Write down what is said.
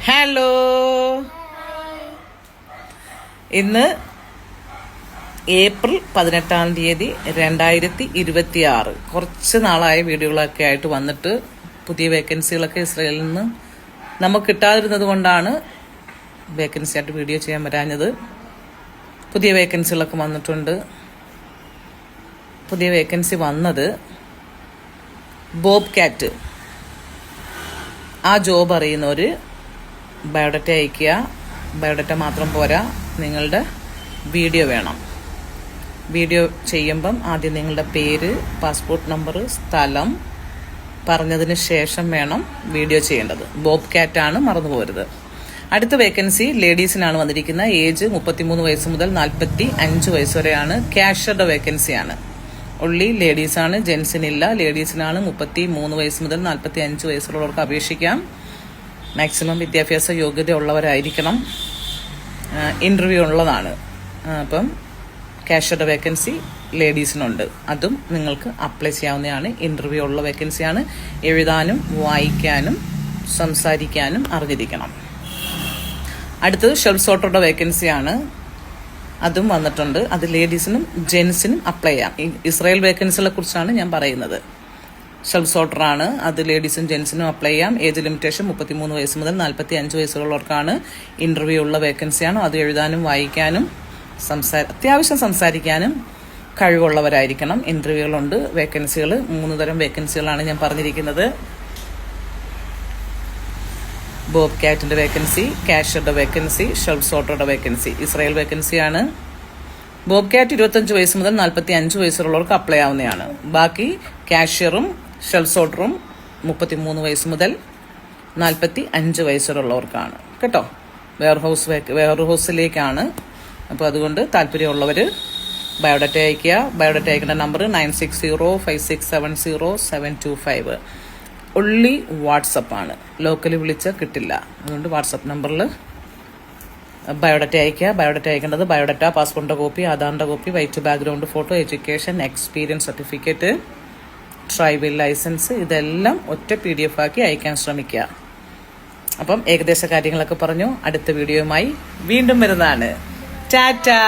Hello, ഇന്ന് April 18 2026. കുറച്ച് നാളായ വീഡിയോകളൊക്കെ ആയിട്ട് വന്നിട്ട് പുതിയ വേക്കൻസികളൊക്കെ ഇസ്രയേലിൽ നിന്ന് നമുക്ക് കിട്ടാതിരുന്നത് കൊണ്ടാണ് വേക്കൻസി ആയിട്ട് വീഡിയോ ചെയ്യാൻ വരാഞ്ഞത്. പുതിയ വേക്കൻസികളൊക്കെ വന്നിട്ടുണ്ട്. പുതിയ വേക്കൻസി വന്നത് ബോബ് കാറ്റ്. ആ ജോബ് അറിയുന്നവർ ബയോഡാറ്റ അയയ്ക്കുക. ബയോഡാറ്റ മാത്രം പോരാ, നിങ്ങളുടെ വീഡിയോ വേണം. വീഡിയോ ചെയ്യുമ്പം ആദ്യം നിങ്ങളുടെ പേര്, പാസ്പോർട്ട് നമ്പർ, സ്ഥലം പറഞ്ഞതിന് ശേഷം വേണം വീഡിയോ ചെയ്യേണ്ടത്. ബോബ് കാറ്റാണ്, മറന്നു പോകരുത്. അടുത്ത വേക്കൻസി ലേഡീസിനാണ് വന്നിരിക്കുന്നത്. ഏജ് 33 വയസ്സ് മുതൽ 45 വയസ്സ് വരെയാണ്. ക്യാഷ്യറുടെ വേക്കൻസിയാണ്. ഒള്ളി ലേഡീസാണ്, ജെൻസിനില്ല. ലേഡീസിനാണ് 33 വയസ്സ് മുതൽ 45 വയസ്സുള്ളവർക്ക് അപേക്ഷിക്കാം. മാക്സിമം വിദ്യാഭ്യാസ യോഗ്യത ഉള്ളവരായിരിക്കണം. ഇൻ്റർവ്യൂ ഉള്ളതാണ്. അപ്പം ക്യാഷ്യറുടെ വേക്കൻസി ലേഡീസിനുണ്ട്. അതും നിങ്ങൾക്ക് അപ്ലൈ ചെയ്യാവുന്നതാണ്. ഇൻ്റർവ്യൂ ഉള്ള വേക്കൻസിയാണ്. എഴുതാനും വായിക്കാനും സംസാരിക്കാനും അറിഞ്ഞിരിക്കണം. അടുത്തത് ഷെൽഫ് സോർട്ടറുടെ വേക്കൻസിയാണ്. അതും വന്നിട്ടുണ്ട്. അത് ലേഡീസിനും ജെൻസിനും അപ്ലൈ ചെയ്യാം. ഇസ്രായേൽ വേക്കൻസികളെ കുറിച്ചാണ് ഞാൻ പറയുന്നത്. ഷെൽഫ് സോർട്ടറാണ്. അത് ലേഡീസും ജെൻസിനും അപ്ലൈ ചെയ്യാം. ഏജ് ലിമിറ്റേഷൻ 33 വയസ്സ് മുതൽ 45 വയസ്സുള്ളവർക്കാണ്. ഇൻ്റർവ്യൂ ഉള്ള വേക്കൻസിയാണ്. അത് എഴുതാനും വായിക്കാനും അത്യാവശ്യം സംസാരിക്കാനും കഴിവുള്ളവരായിരിക്കണം. ഇൻ്റർവ്യൂകളുണ്ട്. വേക്കൻസികൾ 3 തരം വേക്കൻസികളാണ് ഞാൻ പറഞ്ഞിരിക്കുന്നത്. ബോബ് കാറ്റിന്റെ വേക്കൻസി, ക്യാഷ്യറുടെ വേക്കൻസി, ഷെൽഫ് സോർട്ടറുടെ വേക്കൻസി. ഇസ്രായേൽ വേക്കൻസിയാണ്. ബോബ് കാറ്റ് 25 വയസ്സ് മുതൽ 45 വയസ്സുള്ളവർക്ക് അപ്ലൈ ആവുന്നതാണ്. ബാക്കി ക്യാഷ്യറും ഷെൽഫ് സോർട്ടറും 33 വയസ്സ് മുതൽ 45 വയസ്സുള്ളവർക്കാണ് കേട്ടോ. വെയർ ഹൗസിലേക്കാണ്. അപ്പോൾ അതുകൊണ്ട് താല്പര്യമുള്ളവർ ബയോഡാറ്റ അയയ്ക്കുക. ബയോഡാറ്റ അയക്കേണ്ട നമ്പർ 9605670725. ഒള്ളി വാട്സപ്പാണ്. ലോക്കലി വിളിച്ചാൽ കിട്ടില്ല. അതുകൊണ്ട് വാട്സപ്പ് നമ്പറിൽ ബയോഡാറ്റ അയയ്ക്കുക. ബയോഡാറ്റ അയക്കേണ്ടത് ബയോഡാറ്റ, പാസ്പോർട്ടിൻ്റെ കോപ്പി, ആധാറിൻ്റെ copy, white background photo, education, experience certificate, tribal license, ഇതെല്ലാം ഒറ്റ PDF ആക്കി അയക്കാൻ ശ്രമിക്കുക. അപ്പം ഏകദേശ കാര്യങ്ങളൊക്കെ പറഞ്ഞു. അടുത്ത വീഡിയോയുമായി വീണ്ടും വരുന്നതാണ്. ടാറ്റാ.